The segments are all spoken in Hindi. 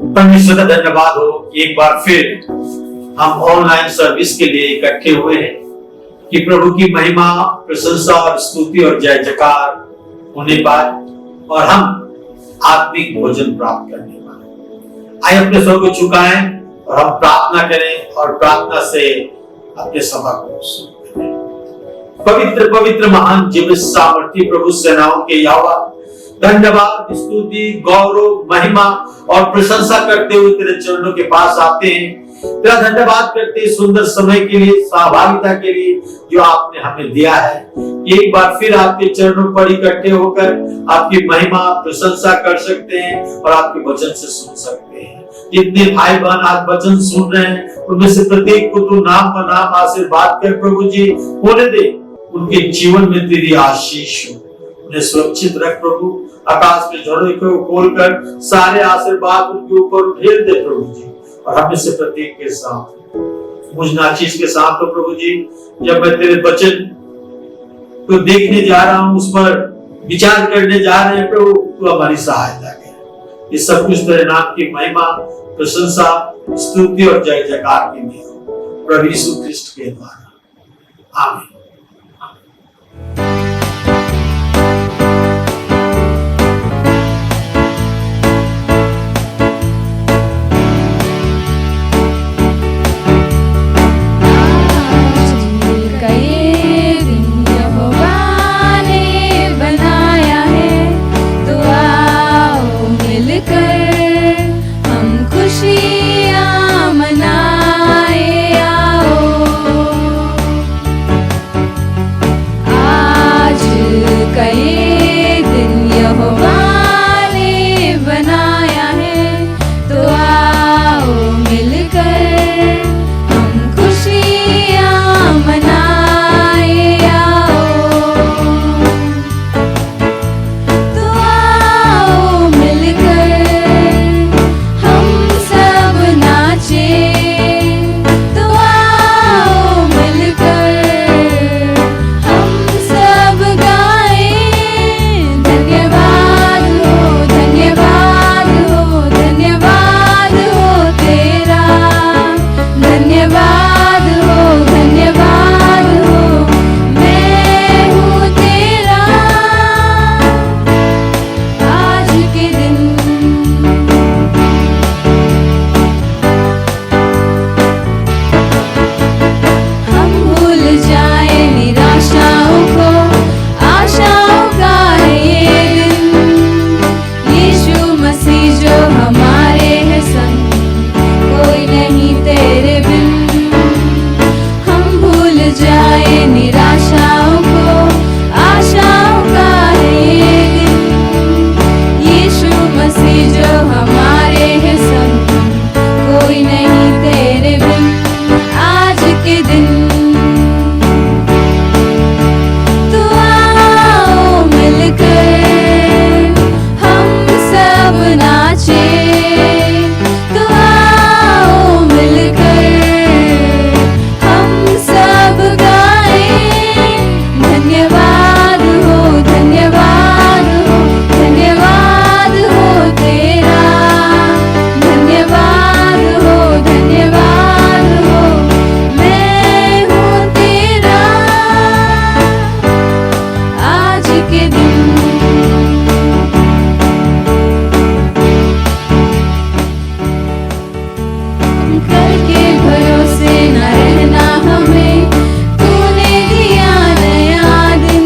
परमेश्वर का धन्यवाद हो कि एक बार फिर हम ऑनलाइन सर्विस के लिए इकट्ठे हुए हैं कि प्रभु की महिमा, प्रशंसा और स्तुति और जय जयकार होने पाए और हम आत्मिक भोजन प्राप्त करने पाए। आइए अपने स्वर को झुकाएं और हम प्रार्थना करें और प्रार्थना से अपने सभा को शुरू करें। पवित्र पवित्र महान जीवित सामर्थी प्रभु सेनाओं के यहोवा, धन्यवाद, स्तुति, गौरव, महिमा और प्रशंसा करते हुए तेरे चरणों के पास आते हैं। तेरा धन्यवाद करते हैं सुंदर समय के लिए, सहभागिता के लिए जो आपने हमें दिया है। एक बार फिर आपके चरणों पर इकट्ठे होकर आपकी महिमा, प्रशंसा कर सकते हैं और आपके वचन से सुन सकते हैं। जितने भाई बहन आज वचन सुन रहे हैं उनमें से प्रत्येक को तू नाम पर नाम आशीर्वाद कर प्रभु जी, होने दे उनके जीवन में तेरी आशीष हो। उन्हें सुरक्षित रख प्रभु, आकाश में झड़ों को खोलकर सारे आशीर्वाद उनके ऊपर उठेल दे प्रभु जी। और हमें से प्रत्येक के साथ मुझ नाचीज के साथ तो प्रभु जी, जब मैं तेरे वचन को देखने जा रहा हूं, उस पर विचार करने जा रहे हैं प्रभु, तू हमारी सहायता कर। ये सब कुछ तेरे नाम की महिमा, प्रशंसा, स्तुति और जय जयकार के लिए हो प्रभु यीशु ख्रिस्ट के द्वारा, आमीन। भरोसे न रहना हमें, तूने दिया नया दिन।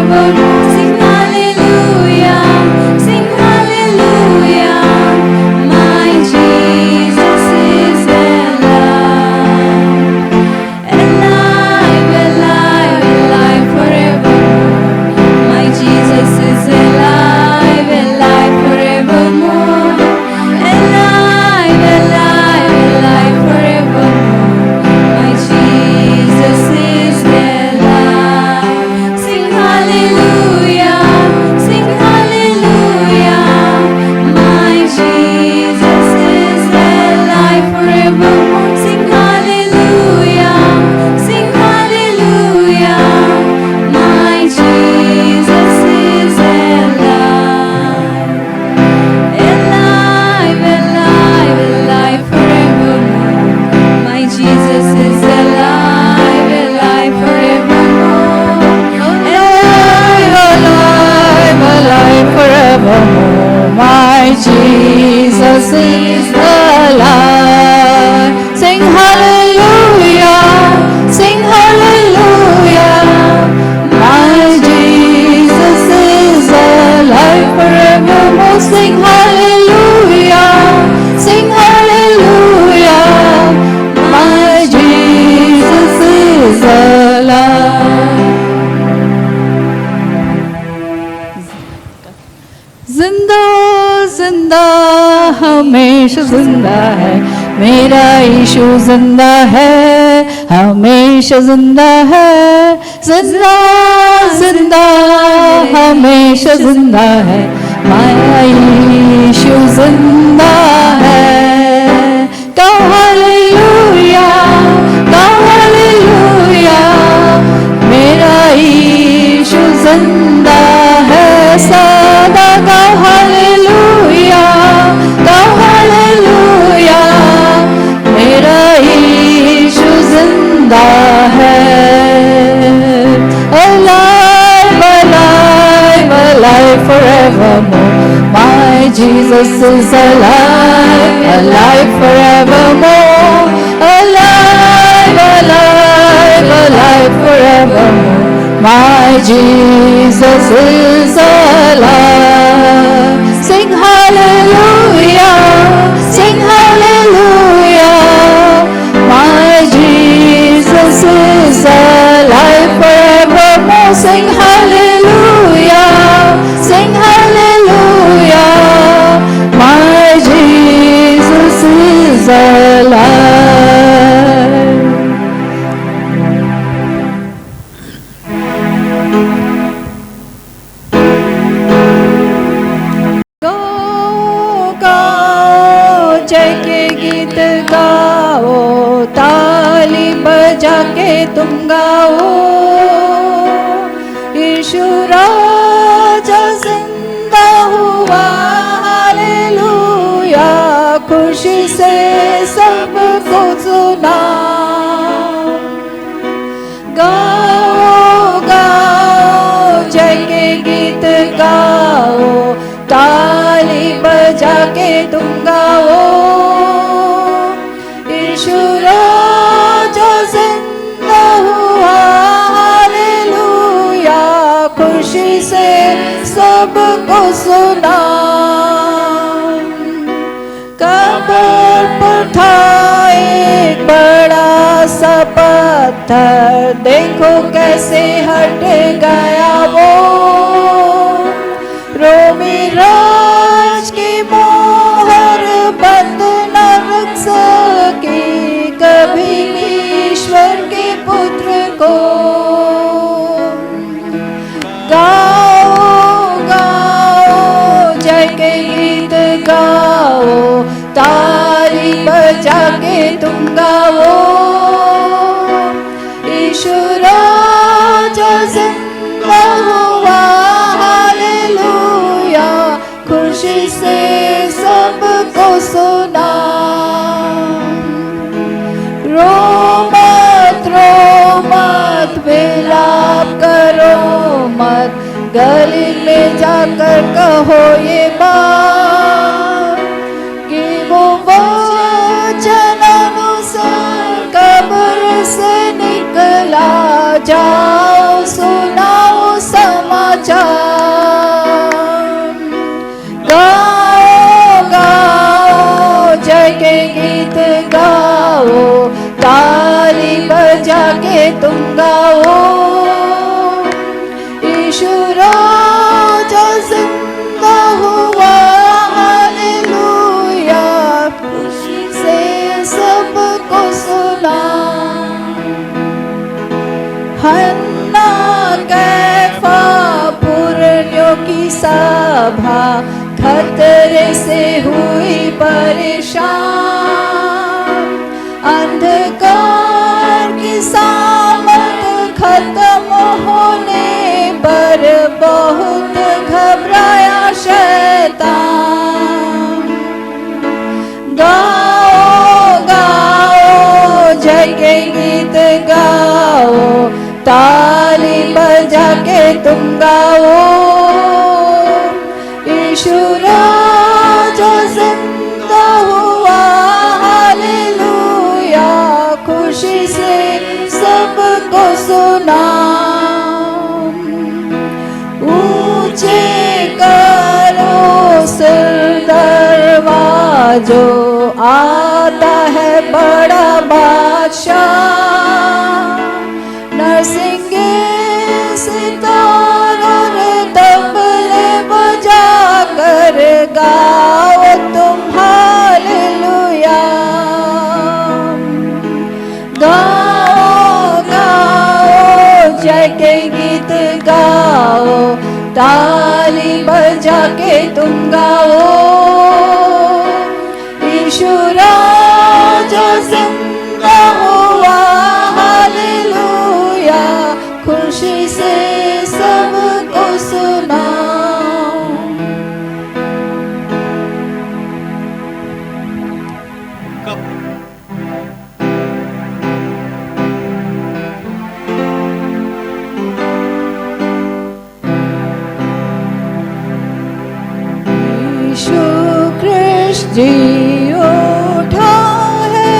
forevermore. Sing hallelujah, sing hallelujah. My Jesus is alive, alive, alive, alive forevermore. My Jesus is alive, alive forevermore. Alive, alive, alive forevermore. My Jesus is alive. Sing hallelujah, sing hallelujah. My Jesus is alive forevermore. Sing hallelujah, sing hallelujah. My Jesus is alive, alive, alive, alive forevermore. My Jesus is alive, alive forevermore. Alive, alive, alive forevermore. My Jesus is alive. Sing hallelujah, sing hallelujah. My Jesus is alive forevermore. Sing hallelujah, sing hallelujah. My Jesus is alive. जिंदा जिंदा हमेशा जिंदा है, मेरा यीशु जिंदा है, हमेशा जिंदा है. जिंदा जिंदा हमेशा जिंदा है, मेरा यीशु जिंदा है. Go hallelujah, go hallelujah. मेरा यीशु जिंदा है सदा. Go hallelujah, go hallelujah. मेरा यीशु जिंदा है. Alive, alive, alive forevermore. My Jesus is alive, alive forevermore. Alive, alive, alive forevermore. My Jesus is alive. Sing hallelujah, sing hallelujah. My Jesus is alive forevermore. Sing hallelujah, sing hallelujah. My Jesus is alive. जय के गीत गाओ, ताली बजा के तुम गाओ. यीशु राजा जिंदा हुआ, हालेलुया. खुशी से सबको सुना. गाओ गाओ जय के गीत गाओ, ताली बजा के तुम गाओ. यीशु राजा जिंदा हुआ, हालेलुया. खुशी से सबको सुना. कब्र पर था एक बड़ा सा पत्थर, देखो कैसे हट गया वो. रोमी राज की मोहर बंद न रख सकी कभी ईश्वर के पुत्र को. गाओ गाओ जय के गीत गाओ, ताली बजा के तुम गाओ. यीशु राजा जिंदा हुआ, हालेलुया. खुशी से सबको सुना. रो मत विलाप करो मत, गली में जाकर कहो ये बात कि वो वचन अनुसार कब्र से निकला. जाओ सुनाओ समाचार. यीशु राजा जिंदा हुआ, हालेलुया, खुशी से सबको सुना। हन्ना कैफा पुरनियों की सभा खतरे से हुई परेशान। अंधकार की सामत खत्म होने पर बहुत घबराया शैतान। गाओ गाओ जय के गीत गाओ, ताली बजा के तुम गाओ। यीशु राजा जिंदा हुआ, हालेलुया, खुशी से सबको सुना। ऊंचे करो सिर दरवाजो, आता है बड़ा बादशाह। नरसिंगे सितार और तबले बजा कर गाओ तुम, हालेलुया। गाओ गाओ जय के गीत गाओ, ताली बजा के तुम गाओ। यीशु राजा जिंदा हुआ, हालेलुया, खुशी से सबको सुना। यीशु कृष्ण जी उठा है,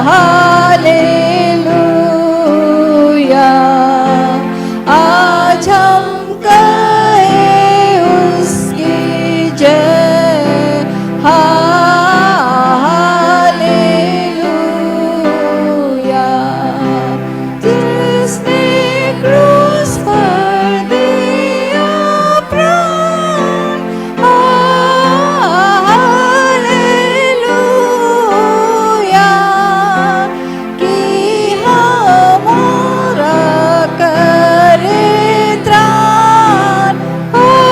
हालेलुया, आज हम कहें उसकी जय, हालेलुया। जिसने क्रूस पर दिया प्राण, हालेलुया, कि हमारा करे त्राण, हालेलुया।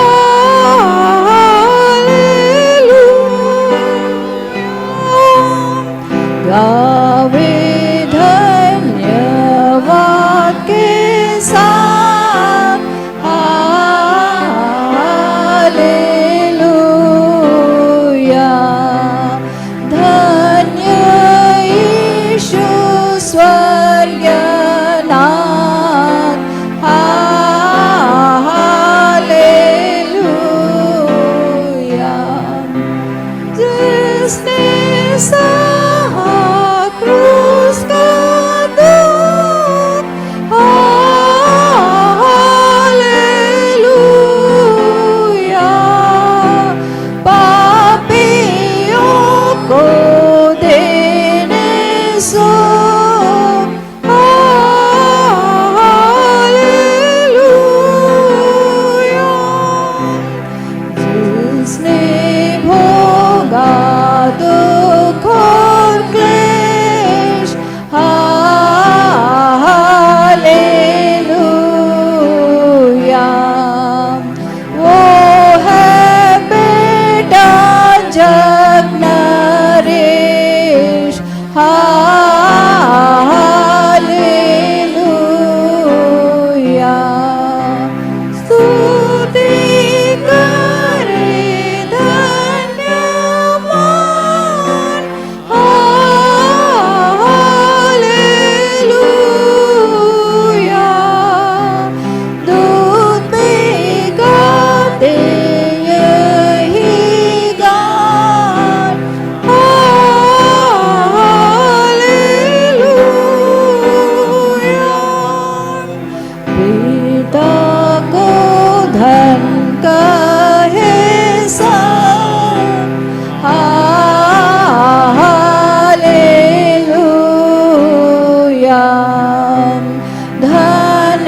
गावे धन्यवाद के साथ, हालेलुया। धन्य यीशु स्वर्गनाथ, हालेलुया। जिसने सहा क्रूस का दुख, हालेलुया, पापियों को देने सुख, हालेलुया। जिसने भोगा दुख और क्लेश, हालेलुया, वो है बेटा जग नरेश, हालेलुया। स्तुति करे धन्यवान, हालेलुया। दूत भी गाते यही गान, हालेलुया। पिता को धन कहे सब, हालेलुया। धन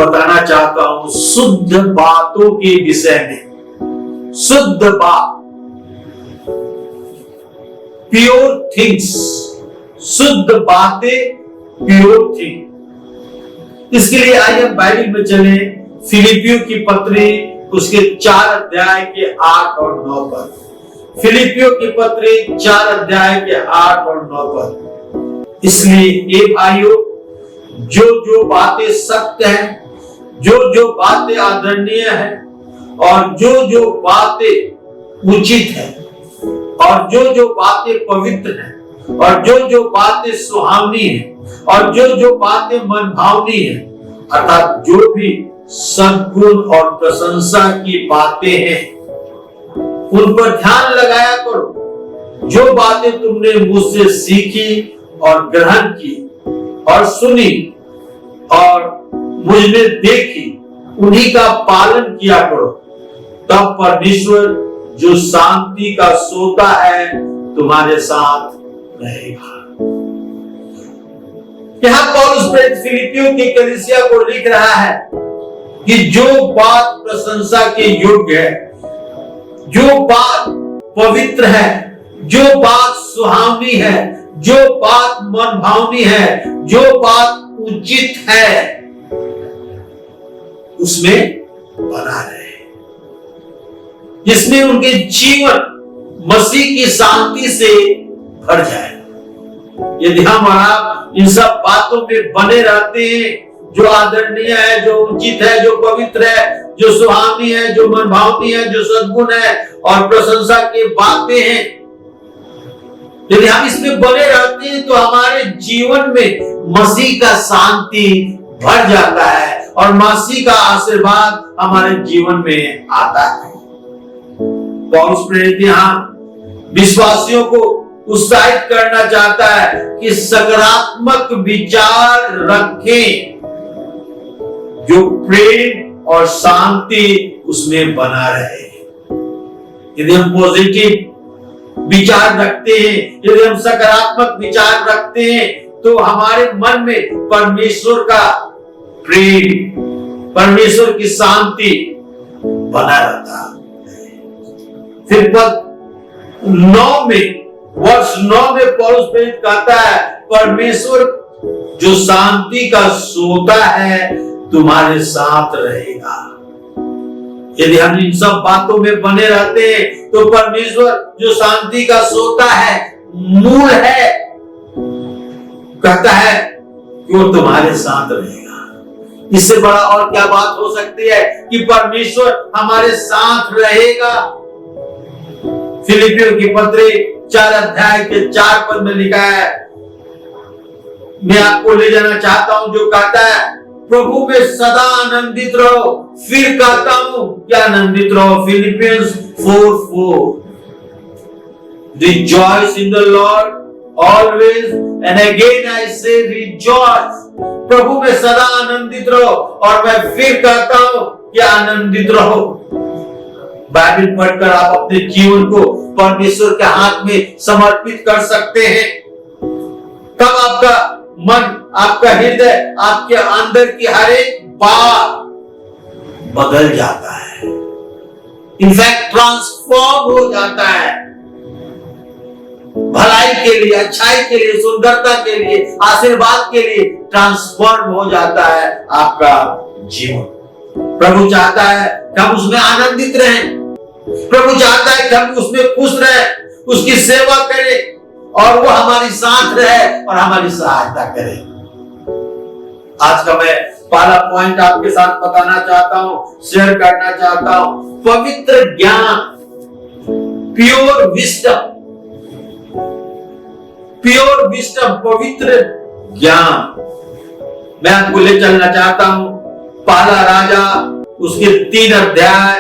बताना चाहता हूं शुद्ध बातों के विषय में। शुद्ध बात, प्योर थिंग्स, शुद्ध बातें, प्योर थिंग। इसके लिए आइए हम बाइबल में चले, फिलिपियों की पत्री उसके 4 अध्याय के 8 और 9 पर। फिलिपियों की पत्री 4 अध्याय के 8 और 9 पर। इसलिए ये भाइयों, जो जो बातें सत्य हैं, जो जो बातें आदरणीय हैं, और जो जो बातें उचित हैं, और जो जो बातें पवित्र हैं, और जो जो बातें सुहावनी हैं, और जो जो बातें मनभावनी हैं, अर्थात जो भी सद्गुण और प्रशंसा की बातें हैं, उन पर ध्यान लगाया करो। जो बातें तुमने मुझसे सीखी और ग्रहण की और सुनी और मुझमें देखी, उन्हीं का पालन किया करो। तब परमेश्वर जो शांति का सोता है तुम्हारे साथ रहेगा। यहां पौलुस प्रेरित फिलिपियों की कलीसिया को लिख रहा है कि जो बात प्रशंसा के योग्य है, जो बात पवित्र है, जो बात सुहावनी है, जो बात मनभावनी है, जो बात उचित है, उसमें बना रहे, जिसमें उनके जीवन मसीह की शांति से भर जाए। यदि हम और आप इन सब बातों में बने रहते हैं, जो आदरणीय है, जो उचित है, जो पवित्र है, जो सुहावनी है, जो मनभावनी है, जो सद्गुण है और प्रशंसा की बातें हैं, यदि हम इसमें बने रहते हैं तो हमारे जीवन में मसीह का शांति भर जाता है और मसीह का आशीर्वाद हमारे जीवन में आता है। पौलुस प्रेरित यहाँ विश्वासियों को उत्साहित करना चाहता है कि सकारात्मक विचार रखें, जो प्रेम और शांति उसमें बना रहे। यदि हम पॉजिटिव विचार रखते हैं, यदि हम सकारात्मक विचार रखते हैं, तो हमारे मन में परमेश्वर का प्रेम, परमेश्वर की शांति बना रहता है। फिर पद 9 में, वर्ष 9 में पौलुस प्रेरित कहता है, परमेश्वर जो शांति का सोता है तुम्हारे साथ रहेगा। यदि हम इन सब बातों में बने रहते हैं तो परमेश्वर जो शांति का सोता है, मूल है, कहता है कि वो तुम्हारे साथ रहेगा। इससे बड़ा और क्या बात हो सकती है कि परमेश्वर हमारे साथ रहेगा। फिलिपियों की पत्री 4 अध्याय के 4 पद में लिखा है, मैं आपको ले जाना चाहता हूं, जो कहता है प्रभु में सदा आनंदित रहो। फिर कहता हूं क्या आनंदित रहो, Philippians 4:4, rejoice in the Lord always, and again I से रिजॉइस। प्रभु में सदा आनंदित रहो, और मैं फिर कहता हूं कि आनंदित रहो। बाइबल पढ़कर आप अपने जीवन को परमेश्वर के हाथ में समर्पित कर सकते हैं। तब आपका मन, आपका हृदय, आपके अंदर की हर एक बात बदल जाता है, इनफैक्ट ट्रांसफॉर्म हो जाता है, भलाई के लिए, अच्छाई के लिए, सुंदरता के लिए, आशीर्वाद के लिए ट्रांसफॉर्म हो जाता है आपका जीवन। प्रभु चाहता है कि हम उसमें आनंदित रहें। प्रभु चाहता है कि हम उसमें खुश रहें, उसकी सेवा करें, और वो हमारी साथ रहे और हमारी सहायता करे। आज का मैं पहला पॉइंट आपके साथ बताना चाहता हूं, शेयर करना चाहता हूं, पवित्र ज्ञान, प्योर विस्डम, प्योर विस्डम, पवित्र ज्ञान। मैं आपको ले चलना चाहता हूं पहला राजा उसके 3 अध्याय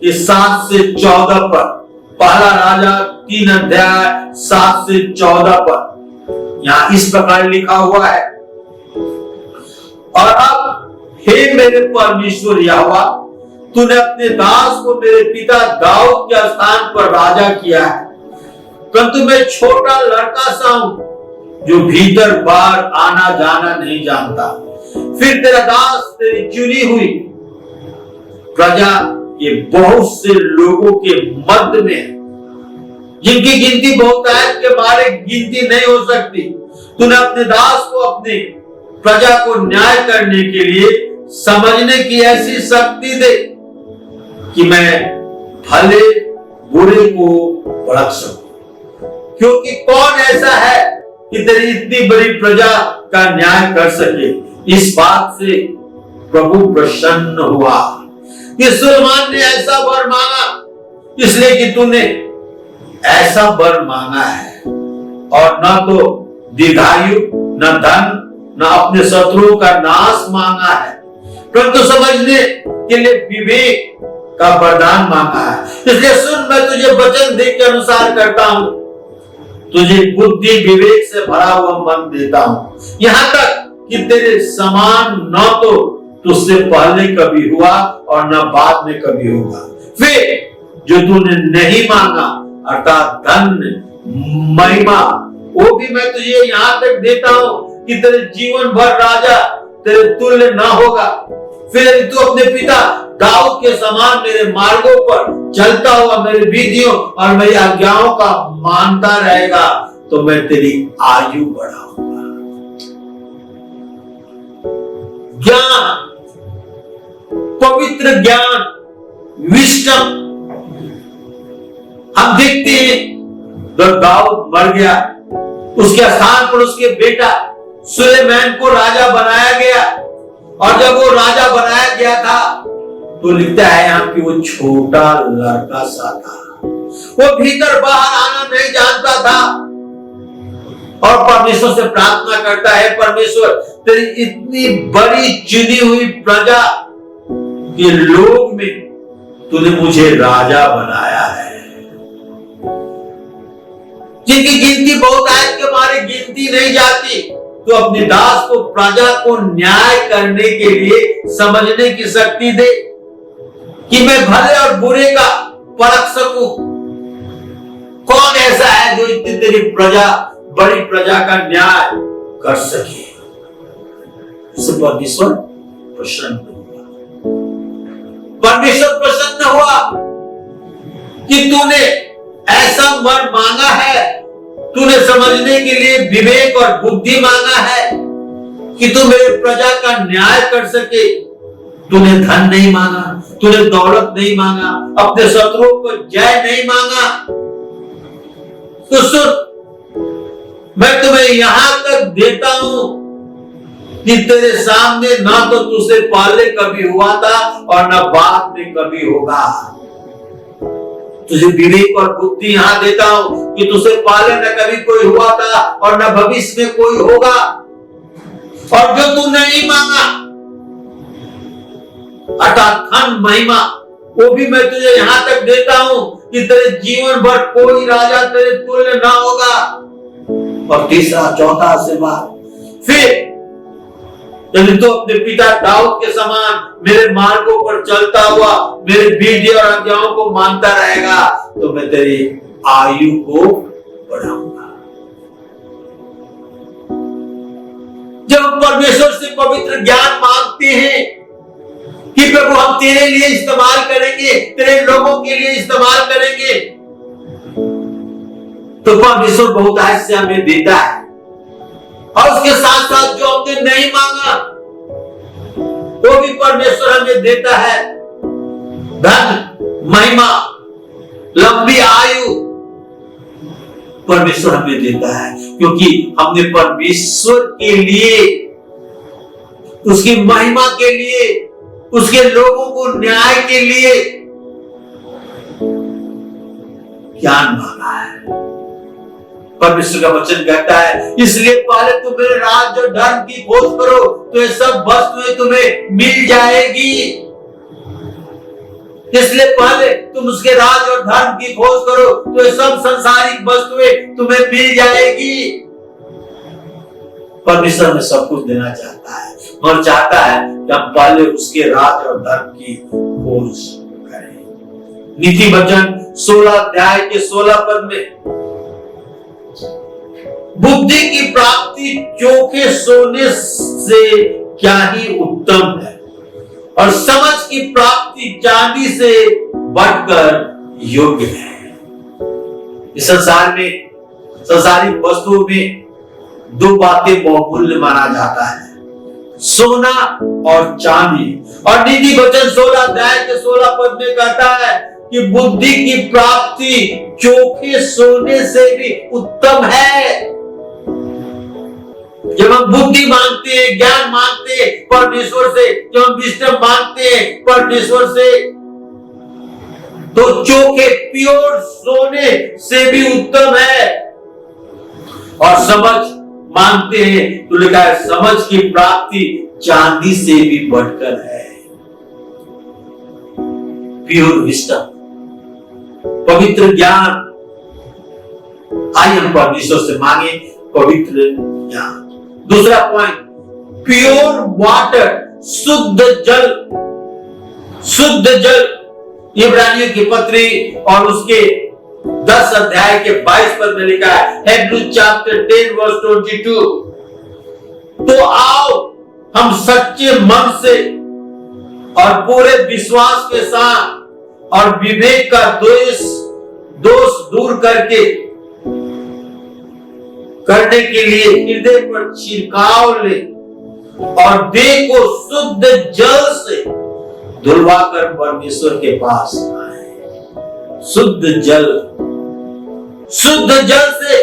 के 7 से 14 पर। पहला राजा 3 अध्याय 7 से 14 पर यहां इस प्रकार लिखा हुआ है, और अब हे मेरे परमेश्वर यहोवा, तूने अपने दास को मेरे पिता दाऊद के स्थान पर राजा किया है, परंतु मैं छोटा लड़का सा हूं जो भीतर बाहर आना जाना नहीं जानता। फिर तेरा दास तेरी चुनी हुई प्रजा ये बहुत से लोगों के मध्य में, जिनकी गिनती बहुतायत के मारे गिनती नहीं हो सकती, तूने अपने दास को अपनी प्रजा को न्याय करने के लिए समझने की ऐसी शक्ति दे कि मैं भले बुरे को परख सकूं। क्योंकि कौन ऐसा है कि तेरी इतनी बड़ी प्रजा का न्याय कर सके। इस बात से प्रभु प्रसन्न हुआ कि सुलेमान ने ऐसा वर मांगा, इसलिए कि तूने ऐसा वर मांगा है, और न तो दीर्घायु, न धन, न अपने शत्रुओं का नाश मांगा है, परंतु समझने के लिए विवेक का वरदान मांगा है। इसलिए सुन, मैं तुझे वचन देख के अनुसार करता हूं, तुझे बुद्धि विवेक से भरा हुआ मन देता हूं, यहां तक कि तेरे समान न तो तुझसे पहले कभी हुआ और न बाद में कभी होगा। फिर जो तूने नहीं मांगा, अर्थात धन, महिमा, वो भी मैं तुझे यहां तक देता हूं कि तेरे जीवन भर राजा तेरे तुल्य न होगा। फिर यदि तू अपने पिता दाऊद के समान मेरे मार्गों पर चलता हुआ मेरी विधियों और मेरी आज्ञाओं का मानता रहेगा, तो मैं तेरी आयु बढ़ाऊंगा। ज्ञान, पवित्र ज्ञान, विस्डम, हम देखते हैं जब दाऊद मर गया, उसके स्थान पर उसके बेटा सुलेमान को राजा बनाया गया, और जब वो राजा बनाया गया था तो लिखता है यहां कि वो छोटा लड़का सा था, वो भीतर बाहर आना नहीं जानता था, और परमेश्वर से प्रार्थना करता है, परमेश्वर तेरी इतनी बड़ी चुनी हुई प्रजा के लोग में तूने मुझे राजा बनाया है, जिनकी गिनती बहुतायत के मारे गिनती नहीं जाती, तो अपने दास को प्रजा को न्याय करने के लिए समझने की शक्ति दे कि मैं भले और बुरे का परख सकूं। कौन ऐसा है जो इतनी तेरी प्रजा, बड़ी प्रजा का न्याय कर सके। उससे परमेश्वर प्रसन्न हुआ, परमेश्वर प्रसन्न हुआ कि तूने ऐसा वर मांगा है, तूने समझने के लिए विवेक और बुद्धि मांगा है कि तू मेरे प्रजा का न्याय कर सके। तूने धन नहीं मांगा, तूने दौलत नहीं मांगा, अपने शत्रुओं को जय नहीं मांगा। तो सुन, मैं तुम्हें यहां तक देता हूं कि तेरे सामने ना तो तुझसे पहले कभी हुआ था और ना बाद में कभी होगा। तुझे विवेक और बुद्धि यहां देता हूं कि तुझसे पहले न कभी कोई हुआ था और न भविष्य में कोई होगा। और जो तू नहीं मांगा, अर्थात धन, महिमा, वो भी मैं तुझे यहां तक देता हूं कि तेरे जीवन भर कोई राजा तेरे तुल्य ना होगा। और तीसरा, चौथा आशीर्वाद, फिर यदि तू अपने पिता दाऊद के समान मेरे मार्गों पर चलता हुआ मेरे विधि और आज्ञाओं को मानता रहेगा, तो मैं तेरी आयु को बढ़ाऊंगा। जब हम परमेश्वर से पवित्र ज्ञान मांगते हैं कि प्रभु हम तेरे लिए इस्तेमाल करेंगे, तेरे लोगों के लिए इस्तेमाल करेंगे, तो परमेश्वर बहुतायत से हमें देता है। और उसके साथ साथ जो हमने नहीं मांगा वो भी परमेश्वर हमें देता है। धन, महिमा, लंबी आयु परमेश्वर हमें देता है, क्योंकि हमने परमेश्वर के लिए, उसकी महिमा के लिए, उसके लोगों को न्याय के लिए ज्ञान मांगा है। परमेश्वर का वचन कहता है, इसलिए पहले तुम मेरे राज्य और धर्म की खोज करो, तो ये सब वस्तुएं तुम्हें मिल जाएगी। इसलिए पहले तुम उसके राज और धर्म की खोज करो, तो ये सब संसारिक वस्तुएं तुम्हें मिल जाएगी। परमेश्वर में सब कुछ देना चाहता है और चाहता है कि हम पहले उसके राज और धर्म की खोज करें। नीति वचन 16 अध्याय के 16 पद में, बुद्धि की प्राप्ति चोखे सोने से क्या ही उत्तम है, और समझ की प्राप्ति चांदी से बढ़कर योग्य है। इस संसार में, संसारिक वस्तुओं में दो बातें बहुमूल्य माना जाता है, सोना और चांदी। और नीति वचन 16 अध्याय के 16 पद में कहता है कि बुद्धि की प्राप्ति चोखे सोने से भी उत्तम है। जब हम बुद्धि मांगते हैं, ज्ञान मांगते हैं परमेश्वर से, जब हम विस्डम मांगते हैं परमेश्वर से, तो चोखे प्योर सोने से भी उत्तम है। और समझ मांगते हैं तो लिखा है समझ की प्राप्ति चांदी से भी बढ़कर है। प्योर विस्डम, पवित्र ज्ञान। आइए हम परमेश्वर से मांगे पवित्र ज्ञान। दूसरा पॉइंट, प्योर वाटर, शुद्ध जल। शुद्ध जल इब्रानियों की पत्री और उसके 10 अध्याय के 22 पद में लिखा है, Hebrews chapter 10 verse 22। तो आओ हम सच्चे मन से और पूरे विश्वास के साथ और विवेक का दोष दूर करने के लिए हृदय पर छिड़काव ले और देह को शुद्ध जल से धुलवाकर परमेश्वर के पास आए। शुद्ध जल से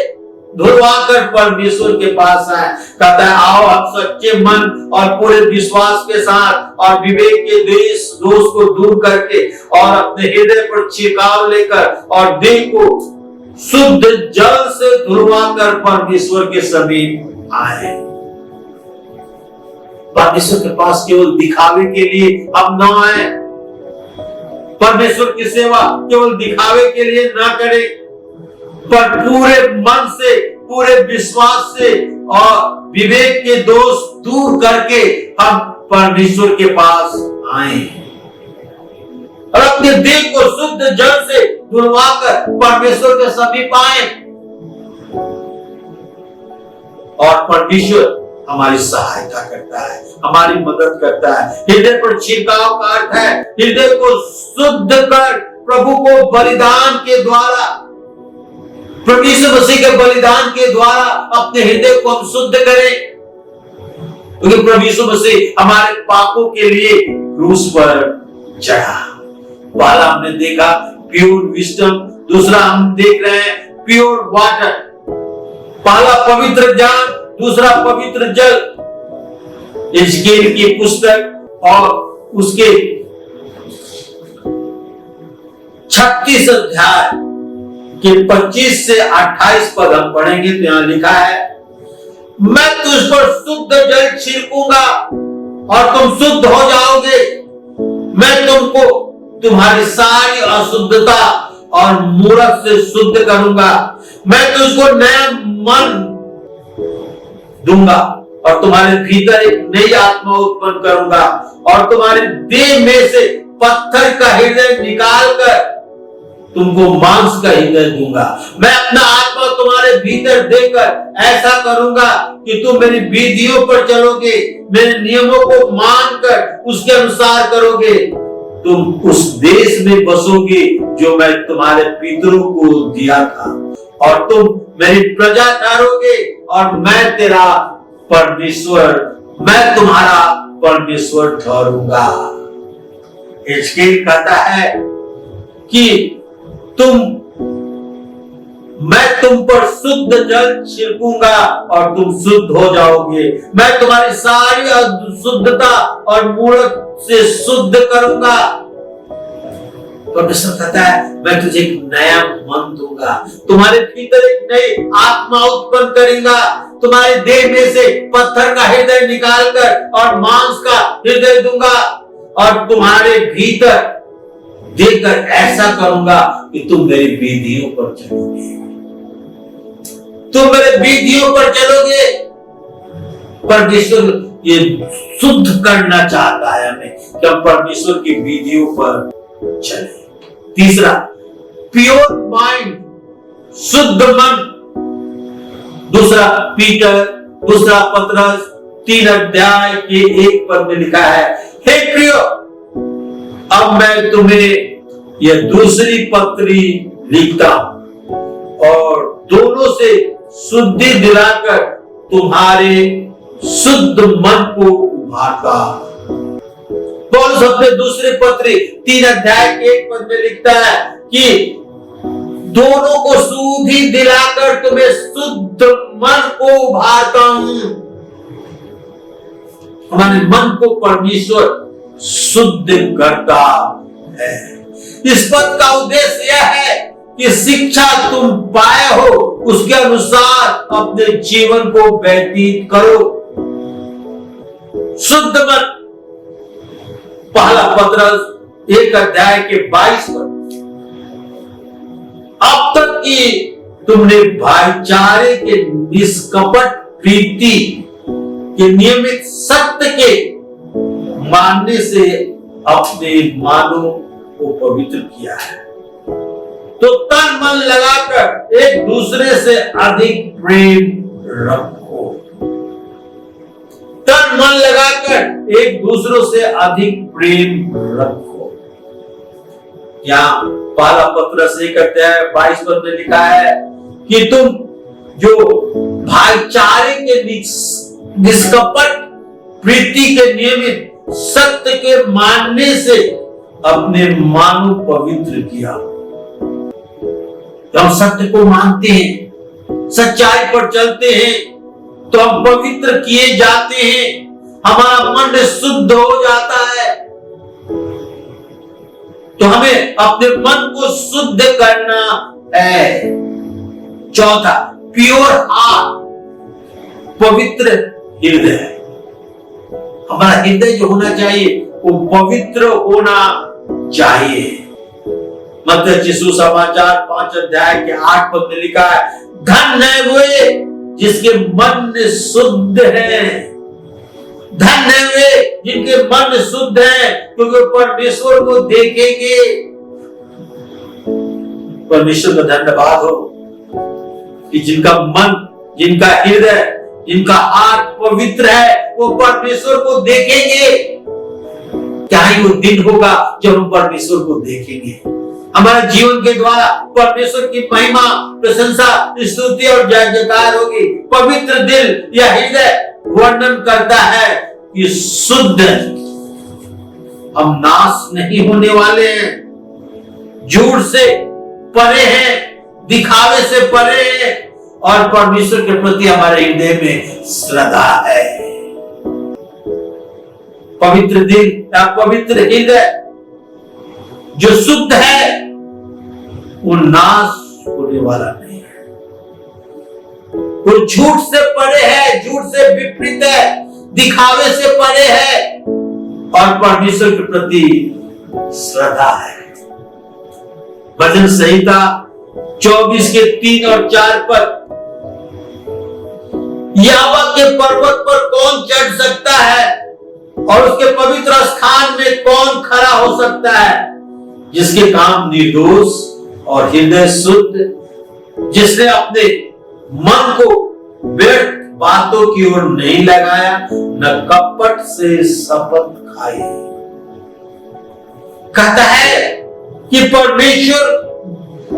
धुलवाकर परमेश्वर के पास आए। कहता है आओ हम सच्चे मन और पूरे विश्वास के साथ और विवेक के दोष को दूर करके और अपने हृदय पर छिड़काव लेकर और देह को शुद्ध जल से धुलवाकर परमेश्वर के समीप आए। परमेश्वर के पास केवल दिखावे के लिए हम न आए। परमेश्वर की सेवा केवल दिखावे के लिए ना करें, पर पूरे मन से, पूरे विश्वास से और विवेक के दोष दूर करके हम परमेश्वर के पास आए और अपने दिल को शुद्ध जल से धुलवाकर परमेश्वर के समीप आए। और परमेश्वर हमारी सहायता करता है, हमारी मदद करता है। हृदय पर छिड़काव का अर्थ है हृदय को शुद्ध कर प्रभु को बलिदान के द्वारा, प्रभु यीशु मसीह के बलिदान के द्वारा अपने हृदय को हम शुद्ध करें, क्योंकि प्रभु यीशु मसीह हमारे पापों के लिए क्रूस पर चढ़ा। पहला हमने देखा प्योर विस्डम, दूसरा हम देख रहे हैं प्योर वाटर। पहला पवित्र ज्ञान, दूसरा पवित्र जल। यिर्मयाह की पुस्तक और उसके 36 अध्याय के 25 से 28 पद हम पढ़ेंगे तो यहां लिखा है, मैं तुझ पर शुद्ध जल छिड़कूंगा और तुम शुद्ध हो जाओगे। मैं तुमको तुम्हारी सारी अशुद्धता और मूर्ख से शुद्ध करूंगा। मैं तुझको नया मन दूंगा और तुम्हारे भीतर एक नई आत्मा उत्पन्न करूंगा और तुम्हारे देह में से पत्थर का हृदय निकालकर तुमको मांस का हृदय दूंगा। मैं अपना आत्मा तुम्हारे भीतर देकर ऐसा करूंगा कि तुम मेरी विधियों पर चलोगे, मेरे नियमों को मानकर उसके अनुसार करोगे। तुम उस देश में बसोगे जो मैं तुम्हारे पितरों को दिया था और तुम मेरी प्रजा ठहरोगे और मैं तेरा परमेश्वर, मैं तुम्हारा परमेश्वर ठहरूंगा। हिजकिय्याह कहता है कि मैं तुम पर शुद्ध जल छिड़कूंगा और तुम शुद्ध हो जाओगे। मैं तुम्हारी सारी अशुद्धता और मूर्ख से शुद्ध करूंगा। परमेश्वर कहता है मैं तुझे एक नया मन दूंगा, तुम्हारे भीतर एक नई आत्मा उत्पन्न करूंगा, तुम्हारे देह में से पत्थर का हृदय निकालकर और मांस का हृदय दूंगा और तुम्हारे भीतर देकर ऐसा करूंगा कि तुम मेरी विधियों पर चलोगे। तुम मेरे विधियों पर चलोगे। परमेश्वर ये शुद्ध करना चाहता है हमें कि हम परमेश्वर की विधियों पर चले। तीसरा प्योर माइंड, शुद्ध मन। दूसरा पीटर, दूसरा पतरस 3 अध्याय के 1 पद में लिखा है, हे प्रियो, अब मैं तुम्हें यह दूसरी पत्री लिखता हूं और दोनों से शुद्धि दिलाकर तुम्हारे शुद्ध मन को उभारता। पौलुस अपने दूसरे पत्री 3 अध्याय के 1 पद में लिखता है कि दोनों को शुद्धि दिलाकर तुम्हें शुद्ध मन को उभारता हूं। हमारे मन को परमेश्वर शुद्ध करता है। इस पद का उद्देश्य यह है कि शिक्षा तुम पाए हो उसके अनुसार अपने जीवन को व्यतीत करो। शुद्ध मन, पहला पत्रस 1 अध्याय के 22 पद। अब तक कि तुमने भाईचारे के निष्कपट प्रीति के नियमित सत्य के मानने से अपने मानों को पवित्र किया है, तो तन मन लगाकर एक दूसरे से अधिक प्रेम रखो। तन मन लगाकर एक दूसरों से अधिक प्रेम रखो। यहाँ पहला पत्रस 1 अध्याय 22 पद में लिखा है कि तुम जो भाईचारे के निष्कपट प्रीति के नियमित सत्य के मानने से अपने मानो पवित्र किया। तो हम सत्य को मानते हैं, सच्चाई पर चलते हैं, तो हम पवित्र किए जाते हैं, हमारा मन शुद्ध हो जाता है। तो हमें अपने मन को शुद्ध करना है। चौथा, प्योर हार्ट, पवित्र हृदय। हमारा हृदय जो होना चाहिए वो पवित्र होना चाहिए। मत्ती सुसमाचार 5 अध्याय के 8 पद में लिखा है, धन्य है वे जिसके मन शुद्ध है। धन्य है वे जिनके मन शुद्ध है, क्योंकि परमेश्वर को देखेंगे। परमेश्वर का धन्यवाद हो कि जिनका मन, जिनका हृदय, जिनका हाथ पवित्र है, वो परमेश्वर को देखेंगे। क्या ही वो दिन होगा जब हम परमेश्वर को देखेंगे। हमारे जीवन के द्वारा परमेश्वर की महिमा, प्रशंसा, स्तुति और जय जयकार होगी। पवित्र दिल या हृदय वर्णन करता है कि शुद्ध हम नाश नहीं होने वाले हैं, झूठ से परे हैं, दिखावे से परे हैं, और परमेश्वर के प्रति हमारे हृदय में श्रद्धा है। पवित्र दिल या पवित्र हृदय जो शुद्ध है वो नाश होने वाला नहीं है। वो झूठ से परे है, झूठ से विपरीत है, दिखावे से परे है, और परमेश्वर के प्रति श्रद्धा है। भजन संहिता 24 के 3 और 4 पर, यहोवा के पर्वत पर कौन चढ़ सकता है और उसके पवित्र स्थान में कौन खड़ा हो सकता है? जिसके काम निर्दोष और हृदय शुद्ध, जिसने अपने मन को व्यर्थ बातों की ओर नहीं लगाया, न कपट से शपथ खाई। कहता है कि परमेश्वर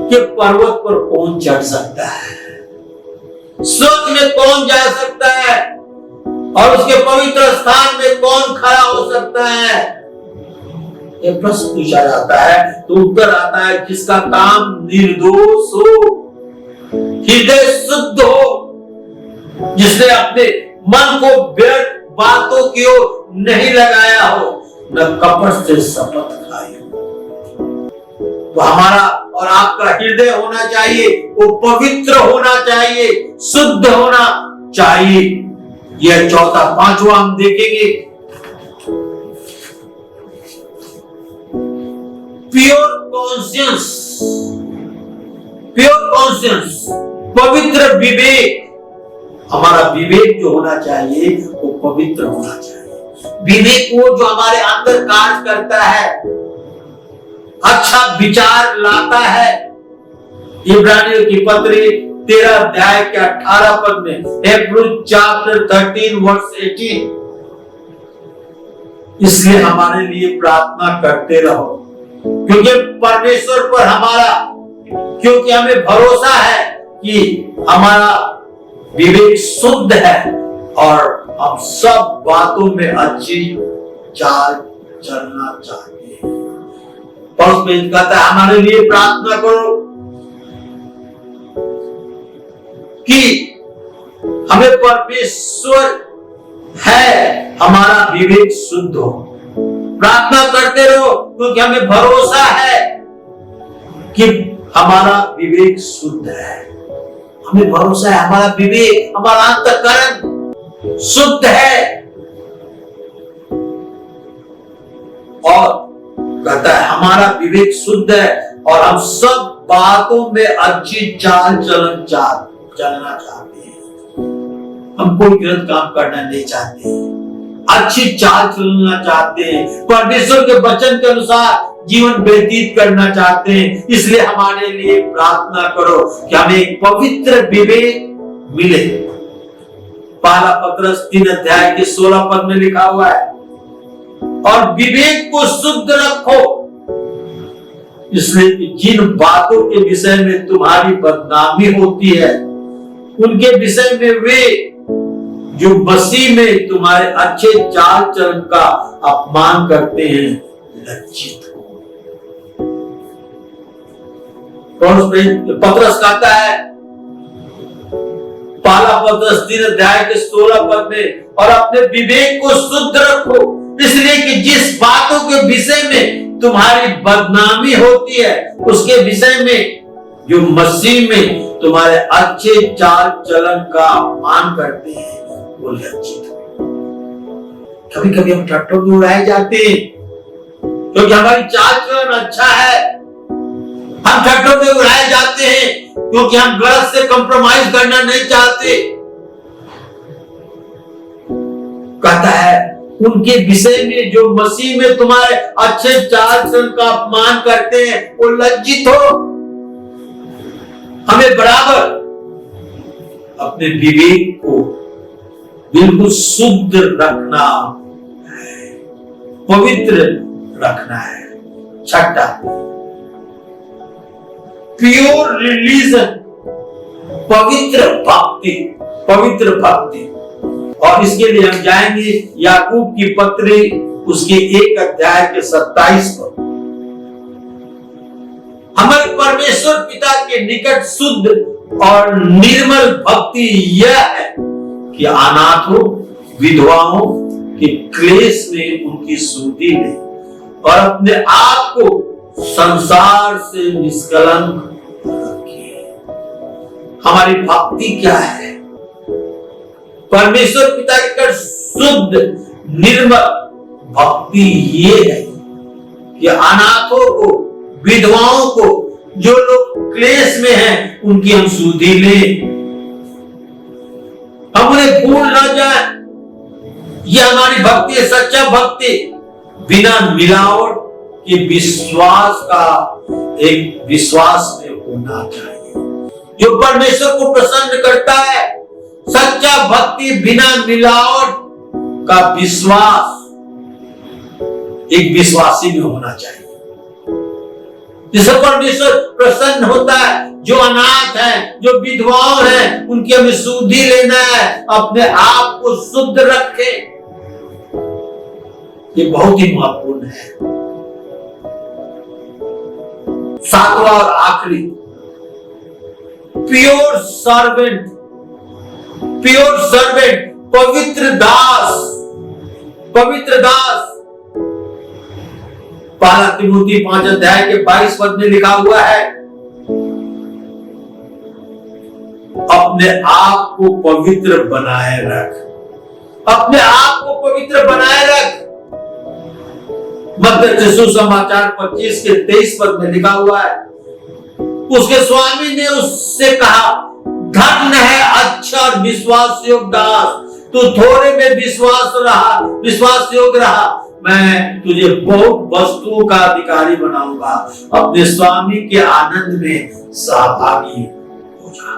के पर्वत पर कौन चढ़ सकता है, स्वर्ग में कौन जा सकता है, और उसके पवित्र स्थान में कौन खड़ा हो सकता है? ये प्रश्न पूछा जाता है, तो उत्तर आता है, जिसका काम निर्दोष हो, हृदय शुद्ध हो, जिसने अपने मन को व्यर्थ बातों की ओर नहीं लगाया हो, न कपट से शपथ खाई हो। तो हमारा और आपका हृदय होना चाहिए, वो पवित्र होना चाहिए, शुद्ध होना चाहिए। यह चौथा, पांचवा हम देखेंगे, प्योर कॉन्शियंस। प्योर कॉन्शियंस, पवित्र विवेक। हमारा विवेक जो होना चाहिए वो पवित्र होना चाहिए। विवेक वो जो हमारे अंदर कार्य करता है, अच्छा विचार लाता है। इब्रानियों की पत्री 13 अध्याय के 18 पद में, Hebrews chapter 13 verse 18। इसलिए हमारे लिए प्रार्थना करते रहो, क्योंकि परमेश्वर पर क्योंकि हमें भरोसा है कि हमारा विवेक शुद्ध है और हम सब बातों में अच्छी चाल चलना चाहते हैं। पौलुस कहता है हमारे लिए प्रार्थना करो कि हमें परमेश्वर है, हमारा विवेक शुद्ध हो। प्रार्थना करते रहो, क्योंकि हमें भरोसा है कि हमारा विवेक शुद्ध है। हमें भरोसा है हमारा विवेक, हमारा अंतःकरण शुद्ध है। और कहता है हमारा विवेक शुद्ध है और हम सब बातों में अच्छी चाल चलना चाहते हैं। हम कोई गलत काम करना नहीं चाहते, अच्छी चाल चलना चाहते हैं, परमेश्वर के वचन के अनुसार जीवन व्यतीत करना चाहते हैं। इसलिए हमारे लिए प्रार्थना करो कि हमें एक पवित्र विवेक मिले। पहला पत्रस 3 अध्याय के 16 पद में लिखा हुआ है, और विवेक को शुद्ध रखो, इसलिए कि जिन बातों के विषय में तुम्हारी बदनामी होती है, उनके विषय में वे जो मसीह में तुम्हारे अच्छे चाल चलन का अपमान करते हैं लज्जित हो। पत्रस कहता है, पहला पत्रस 3 अध्याय के 16 पद में, और अपने विवेक को शुद्ध रखो, इसलिए कि जिस बातों के विषय में तुम्हारी बदनामी होती है, उसके विषय में जो मसीह में तुम्हारे अच्छे चाल चलन का अपमान करते हैं वो लज्जित हो। कभी कभी हम ठट्ठों में उड़ाए जाते हैं क्योंकि हमारी चाल चलन अच्छा है। हम ठट्ठों में उड़ाए जाते हैं क्योंकि हम गलत से कंप्रोमाइज करना नहीं चाहते। कहता है उनके विषय में जो मसीह में तुम्हारे अच्छे चाल चलन का अपमान करते हैं वो लज्जित हो। हमें बराबर अपने विवेक को बिल्कुल शुद्ध रखना है, पवित्र रखना है। छठा, प्योर रिलीजन, पवित्र भक्ति। और इसके लिए हम जाएंगे याकूब की पत्री उसके 1 अध्याय के 27 पर। हमारे परमेश्वर पिता के निकट शुद्ध और निर्मल भक्ति यह है कि अनाथों विधवाओं के क्लेश में उनकी सुधि ले और अपने आप को संसार से निष्कलंक रखे। हमारी भक्ति क्या है? परमेश्वर पिता के निकट शुद्ध निर्मल भक्ति ये है कि अनाथों को, विधवाओं को, जो लोग क्लेश में हैं, उनकी हम सुधि लें, हम उन्हें भूल ना जाए। ये हमारी भक्ति है, सच्चा भक्ति, बिना मिलावट के विश्वास का एक विश्वास में होना चाहिए जो परमेश्वर को प्रसन्न करता है। सच्चा भक्ति बिना मिलावट का विश्वास एक विश्वासी में होना चाहिए, जिससे परमेश्वर प्रसन्न होता है। जो अनाथ हैं, जो विधवाओं हैं, उनकी हमें सुधि लेना है, अपने आप को शुद्ध रखें। ये बहुत ही महत्वपूर्ण है। सातवां और आखिरी, प्योर सर्वेंट, पवित्र दास। पहला तिमोथी 5 अध्याय के 22 पद में लिखा हुआ है, अपने आप को पवित्र बनाए रख, अपने आप को पवित्र बनाए रख। मत्ती सुसमाचार 25 के 23 पद में लिखा हुआ है, उसके स्वामी ने उससे कहा, धन्य है अच्छा और विश्वास योग्य दास, तू थोड़े में विश्वास योग्य रहा, मैं तुझे बहुत वस्तुओं का अधिकारी बनाऊंगा। अपने स्वामी के आनंद में सहभागी हो जा।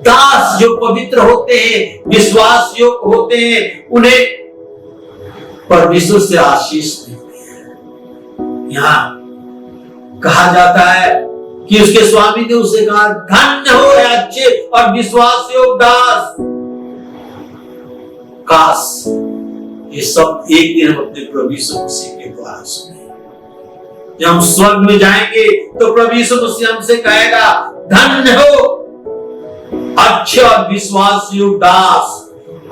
दास जो पवित्र होते हैं, विश्वास योग्य होते हैं, उन्हें परमेश्वर से आशीष मिलती है। यहाँ कहा जाता है कि उसके स्वामी ने उसे कहा, धन्य हो अच्छे और विश्वास योग्य दास। काश ये सब एक दिन हम अपने प्रभु यीशु मसीह के द्वारा सुने। जब हम स्वर्ग में जाएंगे तो प्रभु यीशु मसीह हमसे कहेगा, धन्य हो अच्छे और विश्वास योग्य दास,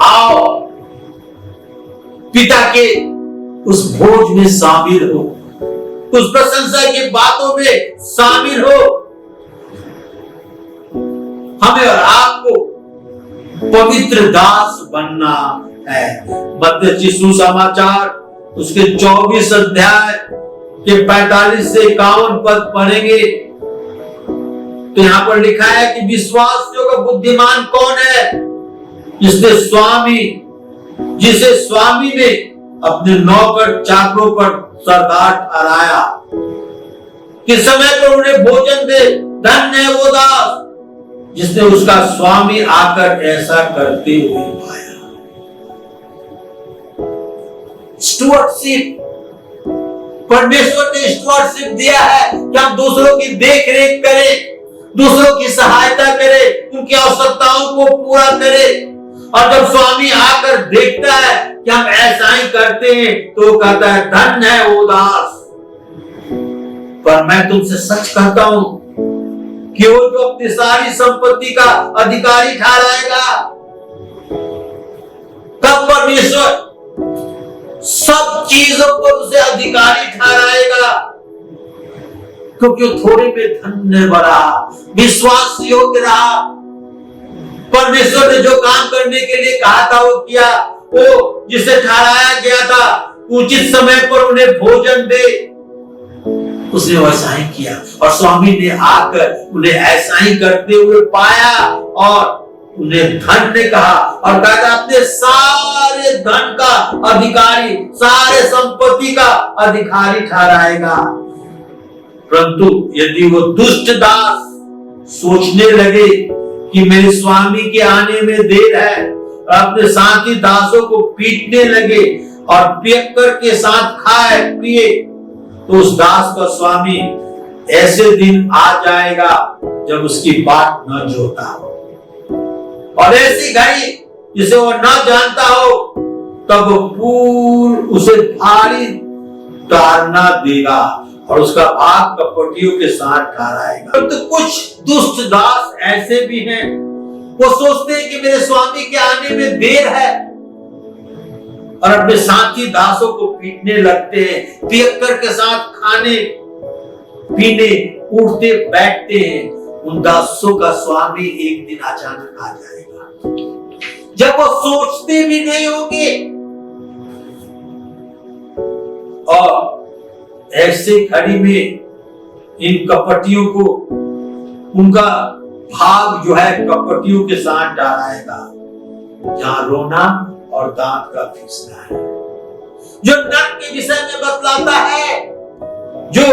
आओ पिता के उस भोज में शामिल हो, उस प्रशंसा की बातों में शामिल हो। हमें और आपको पवित्र दास बनना है। मत्ती सुसमाचार उसके 24 अध्याय के 45 से 51 पद पढ़ेंगे तो यहां पर लिखा है कि विश्वास योग्य बुद्धिमान कौन है, जिसे स्वामी ने अपने नौकर चाकरों पर सरदार ठहराया कि समय पर उन्हें भोजन दे। धन्य है वो दास जिसने उसका स्वामी आकर ऐसा करते हुए पाया। स्टुअर्डशिप, परमेश्वर ने स्टुअर्डशिप दिया है कि हम दूसरों की देख रेख करें, दूसरों की सहायता करें, उनकी आवश्यकताओं को पूरा करें। और जब स्वामी आकर देखता है कि हम ऐसा ही करते हैं तो कहता है, धन्य है वो दास। पर मैं तुमसे सच कहता हूं कि वो जो अपनी सारी संपत्ति का अधिकारी ठहराएगा, तब परमेश्वर सब चीजों पर उसे अधिकारी ठहराएगा, क्योंकि वो थोड़े में धन्य बना, विश्वास योग्य रहा। परमेश्वर ने जो काम करने के लिए कहा था वो किया, वो जिसे ठहराया गया था उचित समय पर उन्हें भोजन दे, उसने वैसा ही किया। और स्वामी ने आकर उन्हें ऐसा ही करते हुए पाया और उन्हें धन्य कहा और कहा था अपने सारे धन का अधिकारी, सारे संपत्ति का अधिकारी ठहराएगा। परंतु यदि वो दुष्ट दास सोचने लगे कि मेरे स्वामी के आने में देर है और अपने साथी दासों को पीटने लगे और पियक्कर के साथ खाए पिए, तो उस दास का स्वामी ऐसे दिन आ जाएगा जब उसकी बात न जोता हो, और ऐसी घड़ी जिसे वो न जानता हो, तब वो उसे भारी ताड़ना देगा और उसका भाग कपटियों के साथ ठहराएगा। तो कुछ दुष्ट दास ऐसे भी हैं, वो सोचते हैं कि मेरे स्वामी के आने में देर है और अपने साथी दासों को पीटने लगते हैं, पियक्कर के साथ खाने पीने उठते बैठते हैं। उन दासों का स्वामी एक दिन अचानक आ जाएगा जब वो सोचते भी नहीं होंगे, और ऐसे घड़ी में इन कपटियों को उनका भाग जो है कपटियों के साथ डालाएगा, जहां रोना और दांत का पीसना है। जो नर के विषय में बतलाता है, जो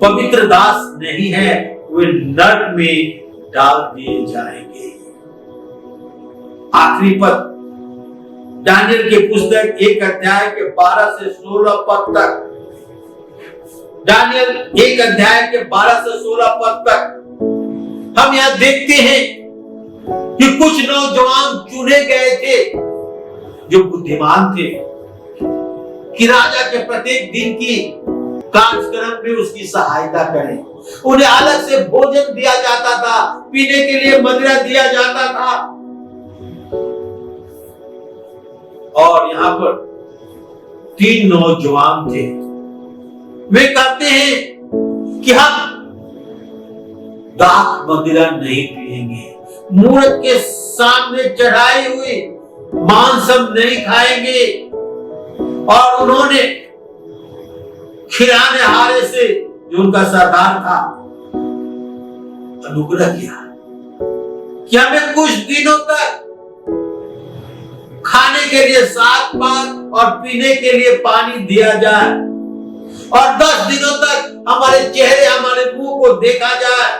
पवित्र दास नहीं है वे नरक में डाल दिए जाएंगे। आखिरी पद दानियल के पुस्तक 1 अध्याय के 12 से 16 पद तक, दानियल 1 अध्याय के 12 से 16 पद तक हम यहां देखते हैं कि कुछ नौजवान चुने गए थे जो बुद्धिमान थे, कि राजा के प्रत्येक दिन की कार्यक्रम में उसकी सहायता करें। उन्हें अलग से भोजन दिया जाता था, पीने के लिए मदिरा दिया जाता था। और यहां पर 3 नौजवान थे, वे कहते हैं कि हम दाख मदिरा नहीं पिएंगे, मूर्त के सामने चढ़ाई हुई मांस हम नहीं खाएंगे। और उन्होंने खिलाने हारे से जो उनका सरदार था अनुग्रह किया कि हमें कुछ दिनों तक खाने के लिए साग पात और पीने के लिए पानी दिया जाए, और 10 दिनों तक हमारे चेहरे हमारे मुंह को देखा जाए,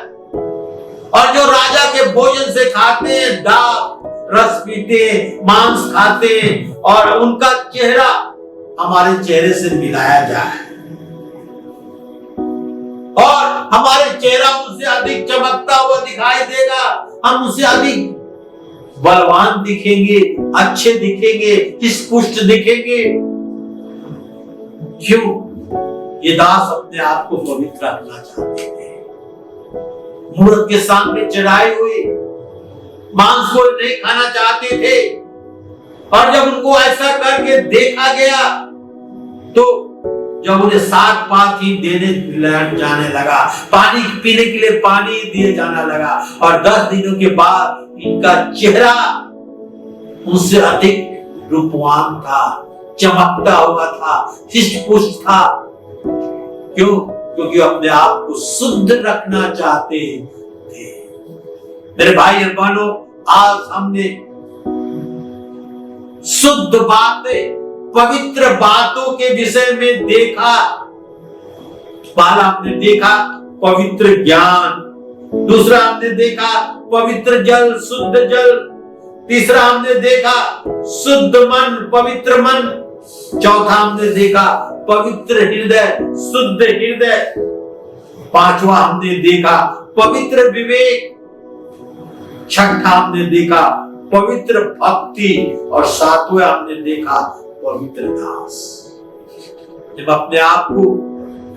और जो राजा के भोजन से खाते हैं, दाल रस पीते हैं, मांस खाते हैं, और उनका चेहरा हमारे चेहरे से मिलाया जाए और हमारे चेहरा उनसे अधिक चमकता हुआ दिखाई देगा, हम उनसे अधिक बलवान दिखेंगे, अच्छे दिखेंगे, पुष्ट दिखेंगे। क्यों? ये दास अपने आप को पवित्र रखना चाहते थे। मूर्त के सामने चढ़ाए हुए मांस को नहीं खाना चाहते थे, और जब उनको ऐसा करके देखा गया तो जब उन्हें साग पात ही देने जाने लगा, पानी पीने के लिए पानी दिए जाना लगा, और 10 दिनों के बाद इनका चेहरा उनसे अधिक रूपवान था, चमकता हुआ था, हृष्ट पुष्ट था। क्यों? क्योंकि अपने आप को शुद्ध रखना चाहते थे। मेरे भाई और बहनों, आज हमने शुद्ध बातें, पवित्र बातों के विषय में देखा। पहला हमने देखा पवित्र ज्ञान, दूसरा हमने देखा पवित्र जल, शुद्ध जल, तीसरा हमने देखा शुद्ध मन, पवित्र मन, चौथा हमने देखा पवित्र हृदय, शुद्ध हृदय, पांचवा हमने देखा पवित्र विवेक, छठा हमने देखा पवित्र भक्ति, और सातवां हमने देखा पवित्र दास। जब अपने आप को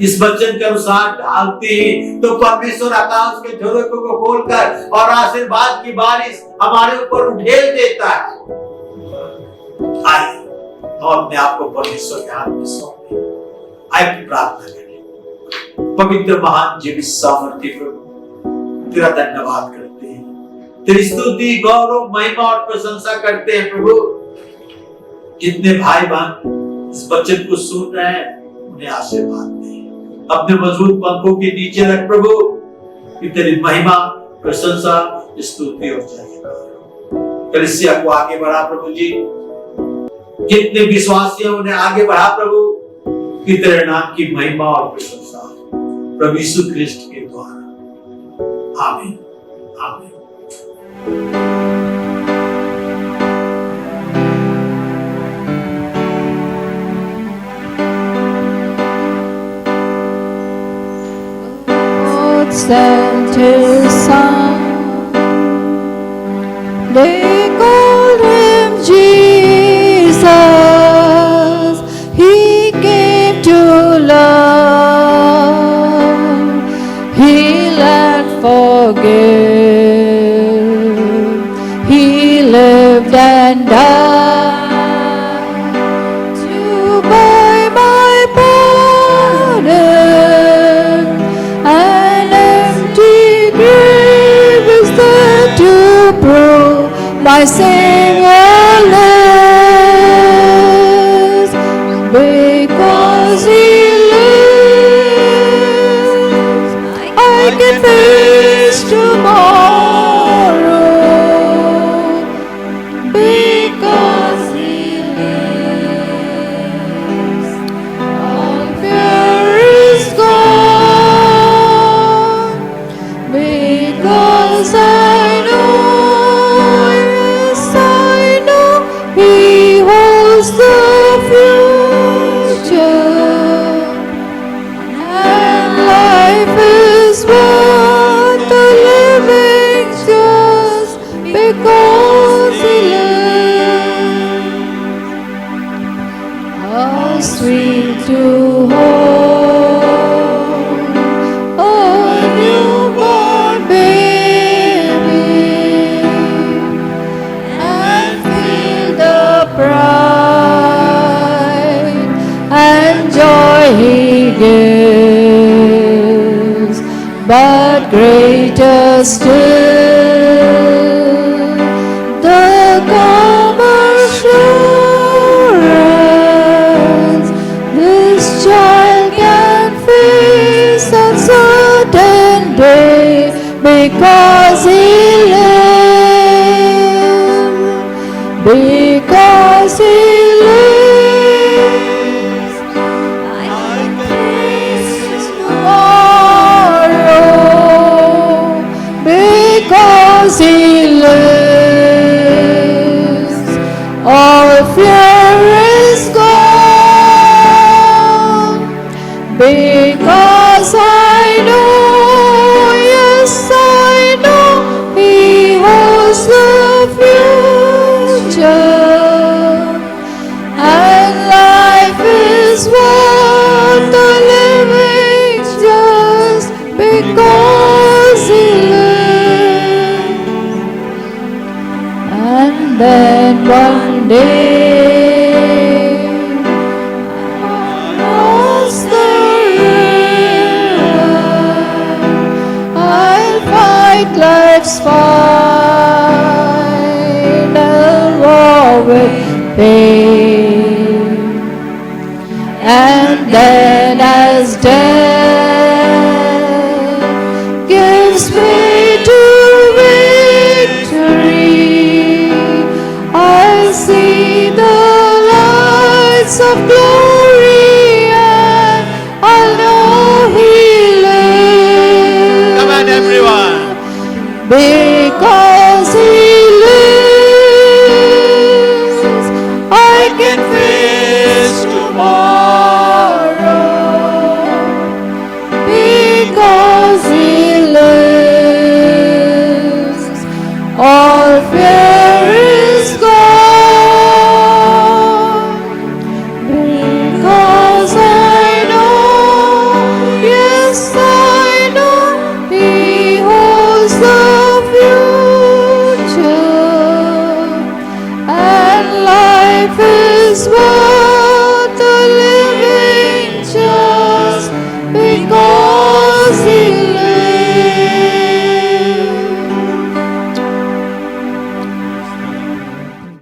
इस वचन के अनुसार ढालते हैं तो परमेश्वर आकाश के झरोखे को खोलकर और आशीर्वाद की बारिश हमारे ऊपर उठेल देता है। आइए हम अपने आप को परमेश्वर के हाथ में सौंपे, आइए प्रार्थना करें। पवित्र महान जीवित सामर्थ्य प्रभु, तेरा धन्यवाद करते हैं, तेरी स्तुति, गौरव, महिमा और प्रशंसा करते हैं प्रभु। जितने भाई बहन इस वचन को सुन रहे हैं उन्हें आशीर्वाद दे, अपने मजबूत पंखों के नीचे रख प्रभु, कि तेरी महिमा, प्रशंसा, स्तुति और जय। कलीसिया को आगे बढ़ा प्रभु जी, जितने विश्वासी हैं उन्हें आगे बढ़ा प्रभु, कि तेरे नाम की महिमा और प्रशंसा प्रभु यीशु ख्रिस्ट के द्वारा। आमीन, आमीन। Sent his son, they called him Jesus. He came to love, heal and forgive. He lived and died to buy my pardon. My Savior lives, because He lives, I can face tomorrow, because He lives, all fear is gone, because I know the future, and life is worth the living just because He lives. How sweet to hold a newborn baby and feel the pride and joy He gives, but greater still the calm assurance this child can face uncertain day, because He lives, because He lives, I can face tomorrow, Because I know, yes, I know He holds the future, and life is worth the living just because He lives. And then one day, across the river, I'll fight life's final war with pain. And then as death gives way to victory, I'll see the lights of glory, and I'll know He lives. Come on, everyone.